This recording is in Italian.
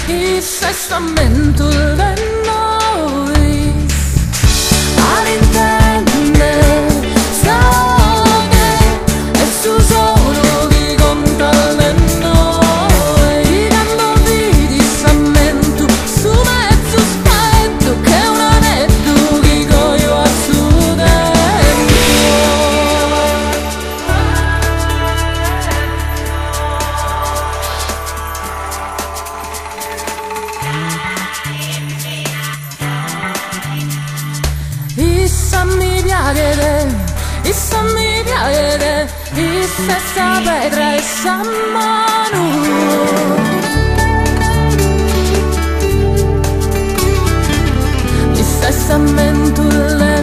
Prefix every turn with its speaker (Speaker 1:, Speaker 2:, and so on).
Speaker 1: il sestamento di noi all'intende state e su solo di contare noi quando vedi sammento su mezzo spento che un aneddo che coglio a su dentro. Issa mi piace, issa mi piace, issa sta pedra e sa mano. Issa sta mentule